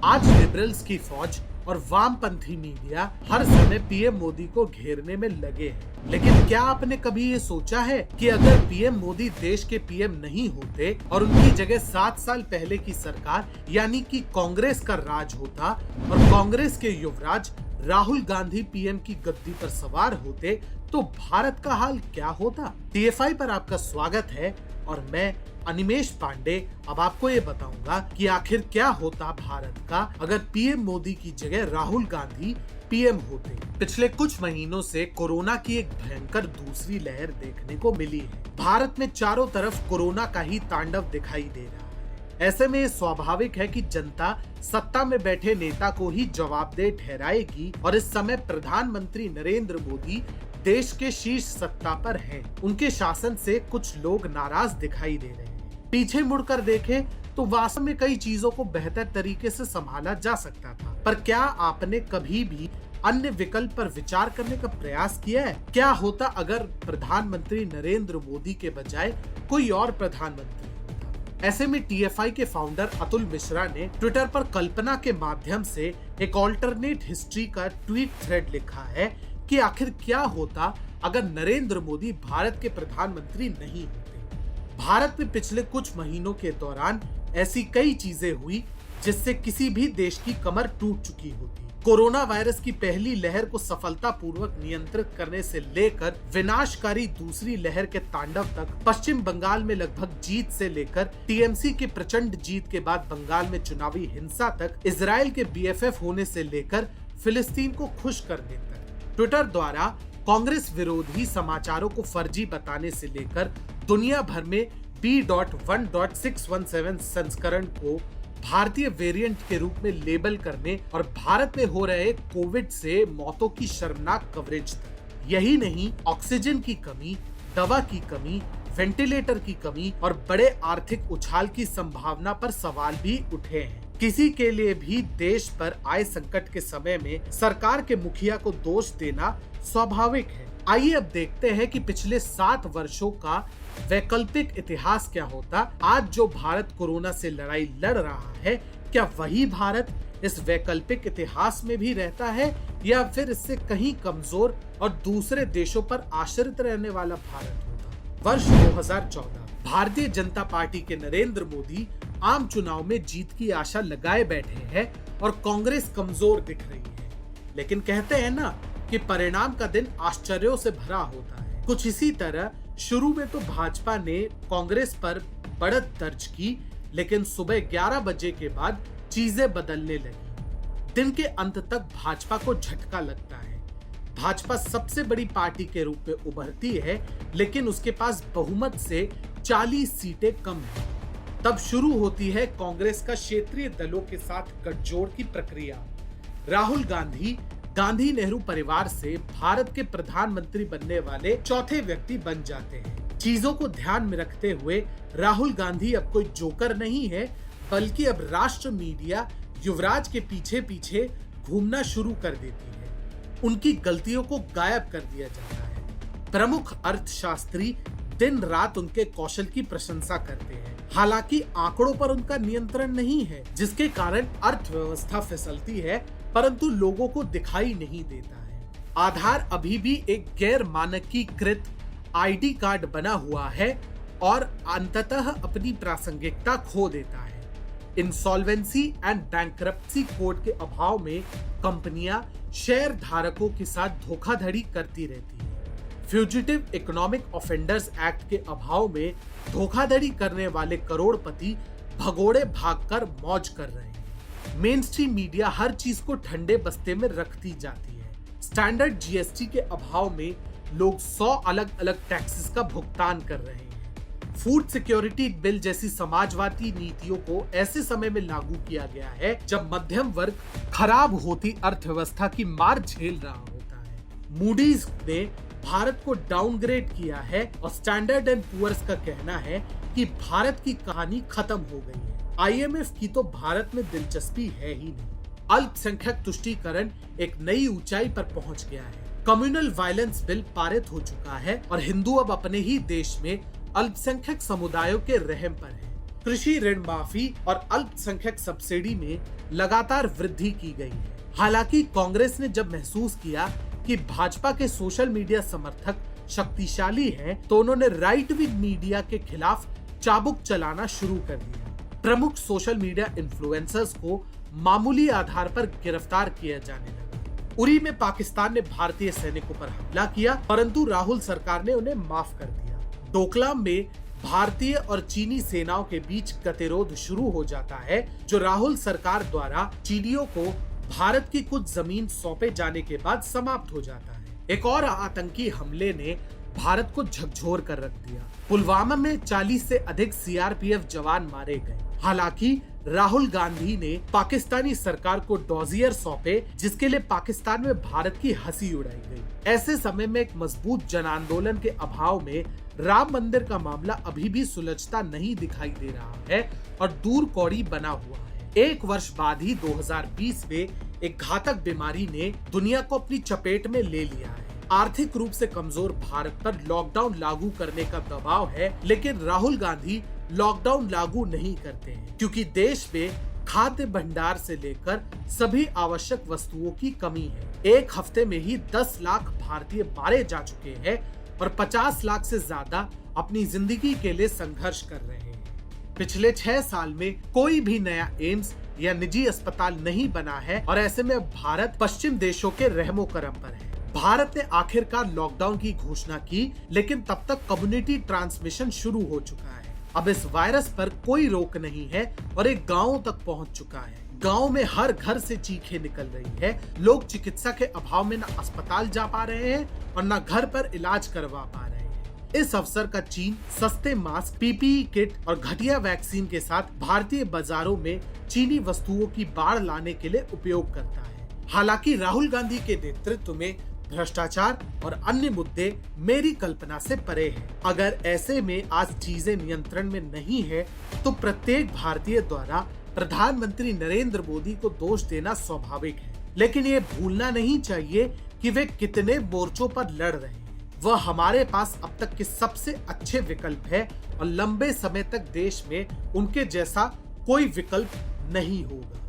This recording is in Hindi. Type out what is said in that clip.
आज लिबरल्स की फौज और वामपंथी मीडिया हर समय पीएम मोदी को घेरने में लगे हैं। लेकिन क्या आपने कभी ये सोचा है कि अगर पीएम मोदी देश के पीएम नहीं होते और उनकी जगह 7 साल पहले की सरकार यानी कि कांग्रेस का राज होता और कांग्रेस के युवराज राहुल गांधी पीएम की गद्दी पर सवार होते तो भारत का हाल क्या होता? टीएफआई पर आपका स्वागत है और मैं अनिमेष पांडे अब आपको ये बताऊंगा कि आखिर क्या होता भारत का अगर पीएम मोदी की जगह राहुल गांधी पीएम होते। पिछले कुछ महीनों से कोरोना की एक भयंकर दूसरी लहर देखने को मिली है। भारत में चारों तरफ कोरोना का ही तांडव दिखाई दे रहा है। ऐसे में स्वाभाविक है कि जनता सत्ता में बैठे नेता को ही जवाबदेह ठहराएगी और इस समय प्रधानमंत्री नरेंद्र मोदी देश के शीर्ष सत्ता पर हैं। उनके शासन से कुछ लोग नाराज दिखाई दे रहे हैं। पीछे मुड़कर देखें तो वास्तव में कई चीजों को बेहतर तरीके से संभाला जा सकता था, पर क्या आपने कभी भी अन्य विकल्प पर विचार करने का प्रयास किया है? क्या होता अगर प्रधानमंत्री नरेंद्र मोदी के बजाय कोई और प्रधानमंत्री होता? ऐसे में टीएफआई के फाउंडर अतुल मिश्रा ने ट्विटर पर कल्पना के माध्यम से एक ऑल्टरनेट हिस्ट्री का ट्वीट थ्रेड लिखा है कि आखिर क्या होता अगर नरेंद्र मोदी भारत के प्रधानमंत्री नहीं होते। भारत में पिछले कुछ महीनों के दौरान ऐसी कई चीजें हुई जिससे किसी भी देश की कमर टूट चुकी होती। कोरोना वायरस की पहली लहर को सफलतापूर्वक नियंत्रित करने से लेकर विनाशकारी दूसरी लहर के तांडव तक, पश्चिम बंगाल में लगभग जीत से लेकर टीएमसी की प्रचंड जीत के बाद बंगाल में चुनावी हिंसा तक, इजराइल के बीएफएफ होने से लेकर फिलिस्तीन को खुश करने तक, ट्विटर द्वारा कांग्रेस विरोधी समाचारों को फर्जी बताने से लेकर दुनिया भर में B.1.617 संस्करण को भारतीय वेरिएंट के रूप में लेबल करने और भारत में हो रहे कोविड से मौतों की शर्मनाक कवरेज तक। यही नहीं, ऑक्सीजन की कमी, दवा की कमी, वेंटिलेटर की कमी और बड़े आर्थिक उछाल की संभावना पर सवाल भी उठे हैं। किसी के लिए भी देश पर आए संकट के समय में सरकार के मुखिया को दोष देना स्वाभाविक है। आइए अब देखते हैं कि पिछले 7 वर्षों का वैकल्पिक इतिहास क्या होता। आज जो भारत कोरोना से लड़ाई लड़ रहा है, क्या वही भारत इस वैकल्पिक इतिहास में भी रहता है या फिर इससे कहीं कमजोर और दूसरे देशों पर आश्रित रहने वाला भारत होता? वर्ष 2014 भारतीय जनता पार्टी के नरेंद्र मोदी आम चुनाव में जीत की आशा लगाए बैठे हैं और कांग्रेस कमजोर दिख रही है। लेकिन कहते हैं ना कि परिणाम का दिन आश्चर्यों से भरा होता है। कुछ इसी तरह शुरू में तो भाजपा ने कांग्रेस पर बढ़त दर्ज की, लेकिन सुबह 11 बजे के बाद चीजें बदलने लगी। दिन के अंत तक भाजपा को झटका लगता है। भाजपा सबसे बड़ी पार्टी के रूप में उभरती है, लेकिन उसके पास बहुमत से 40 सीटें कम हैं। तब शुरू होती है कांग्रेस का क्षेत्रीय दलों के साथ गठजोड़ की प्रक्रिया। राहुल गांधी गांधी नेहरू परिवार से भारत के प्रधानमंत्री बनने वाले चौथे व्यक्ति बन जाते हैं। चीजों को ध्यान में रखते हुए राहुल गांधी अब कोई जोकर नहीं है, बल्कि अब राष्ट्र मीडिया युवराज के पीछे पीछे घूमना शुरू कर देती है। उनकी गलतियों को गायब कर दिया जाता है। प्रमुख अर्थशास्त्री दिन रात उनके कौशल की प्रशंसा करते हैं। हालांकि आंकड़ों पर उनका नियंत्रण नहीं है, जिसके कारण अर्थव्यवस्था फिसलती है, परंतु लोगों को दिखाई नहीं देता है। आधार अभी भी एक गैर मानकीकृत आईडी कार्ड बना हुआ है और अंततः अपनी प्रासंगिकता खो देता है। इंसॉल्वेंसी एंड बैंकरप्सी कोड के अभाव में कंपनियां शेयर धारकों के साथ धोखाधड़ी करती रहती है। फ्यूजिटिव इकोनॉमिक ऑफेंडर्स एक्ट के अभाव में धोखाधड़ी करने वाले करोड़पति भगोड़े भागकर मौज कर रहे हैं। मेन स्ट्रीम मीडिया हर चीज को ठंडे बस्ते में रखती जाती है। स्टैंडर्ड जीएसटी के अभाव में लोग 100 अलग अलग टैक्सेस का भुगतान कर रहे हैं। फूड सिक्योरिटी बिल जैसी समाजवादी नीतियों को ऐसे समय में लागू किया गया है जब मध्यम वर्ग खराब होती अर्थव्यवस्था की मार झेल रहा होता है। मूडीज ने भारत को डाउनग्रेड किया है और स्टैंडर्ड एंड पुअर्स का कहना है कि भारत की कहानी खत्म हो गई है। आईएमएफ की तो भारत में दिलचस्पी है ही नहीं। अल्पसंख्यक तुष्टीकरण एक नई ऊंचाई पर पहुंच गया है। कम्युनल वायलेंस बिल पारित हो चुका है और हिंदू अब अपने ही देश में अल्पसंख्यक समुदायों के रहम पर है। कृषि ऋण माफी और अल्पसंख्यक सब्सिडी में लगातार वृद्धि की गई है। हालांकि कांग्रेस ने जब महसूस किया कि भाजपा के सोशल मीडिया समर्थक शक्तिशाली हैं, तो उन्होंने राइट विंग मीडिया के खिलाफ चाबुक चलाना शुरू कर दिया। प्रमुख सोशल मीडिया इन्फ्लुएंसर्स को मामूली आधार पर गिरफ्तार किया जाने लगा। उरी में पाकिस्तान ने भारतीय सैनिकों पर हमला किया, परंतु राहुल सरकार ने उन्हें माफ कर दिया। डोकलाम में भारतीय और चीनी सेनाओं के बीच गतिरोध शुरू हो जाता है, जो राहुल सरकार द्वारा चीनियों को भारत की कुछ जमीन सौंपे जाने के बाद समाप्त हो जाता है। एक और आतंकी हमले ने भारत को झकझोर कर रख दिया। पुलवामा में 40 से अधिक सीआरपीएफ जवान मारे गए। हालांकि राहुल गांधी ने पाकिस्तानी सरकार को डॉजियर सौंपे, जिसके लिए पाकिस्तान में भारत की हंसी उड़ाई गई। ऐसे समय में एक मजबूत जन आंदोलन के अभाव में राम मंदिर का मामला अभी भी सुलझता नहीं दिखाई दे रहा है और दूर कौड़ी बना हुआ है। एक वर्ष बाद ही 2020 में एक घातक बीमारी ने दुनिया को अपनी चपेट में ले लिया है। आर्थिक रूप से कमजोर भारत पर लॉकडाउन लागू करने का दबाव है, लेकिन राहुल गांधी लॉकडाउन लागू नहीं करते हैं, क्योंकि देश में खाद्य भंडार से लेकर सभी आवश्यक वस्तुओं की कमी है। एक हफ्ते में ही 10 लाख भारतीय मारे जा चुके हैं और 50 लाख से ज्यादा अपनी जिंदगी के लिए संघर्ष कर रहे हैं। पिछले 6 साल में कोई भी नया एम्स या निजी अस्पताल नहीं बना है और ऐसे में अब भारत पश्चिम देशों के रहमो करम पर है। भारत ने आखिरकार लॉकडाउन की घोषणा की, लेकिन तब तक कम्युनिटी ट्रांसमिशन शुरू हो चुका है। अब इस वायरस पर कोई रोक नहीं है और एक गाँव तक पहुंच चुका है। गांव में हर घर से चीखें निकल रही है। लोग चिकित्सा के अभाव में न अस्पताल जा पा रहे हैं और न घर पर इलाज करवा पा रहे हैं। इस अवसर का चीन सस्ते मास्क, पीपीई किट और घटिया वैक्सीन के साथ भारतीय बाजारों में चीनी वस्तुओं की बाढ़ लाने के लिए उपयोग करता है। हालांकि राहुल गांधी के नेतृत्व में भ्रष्टाचार और अन्य मुद्दे मेरी कल्पना से परे हैं। अगर ऐसे में आज चीजें नियंत्रण में नहीं है, तो प्रत्येक भारतीय द्वारा प्रधानमंत्री नरेंद्र मोदी को दोष देना स्वाभाविक है। लेकिन ये भूलना नहीं चाहिए कि वे कितने मोर्चों पर लड़ रहे हैं। वह हमारे पास अब तक के सबसे अच्छे विकल्प है और लंबे समय तक देश में उनके जैसा कोई विकल्प नहीं होगा।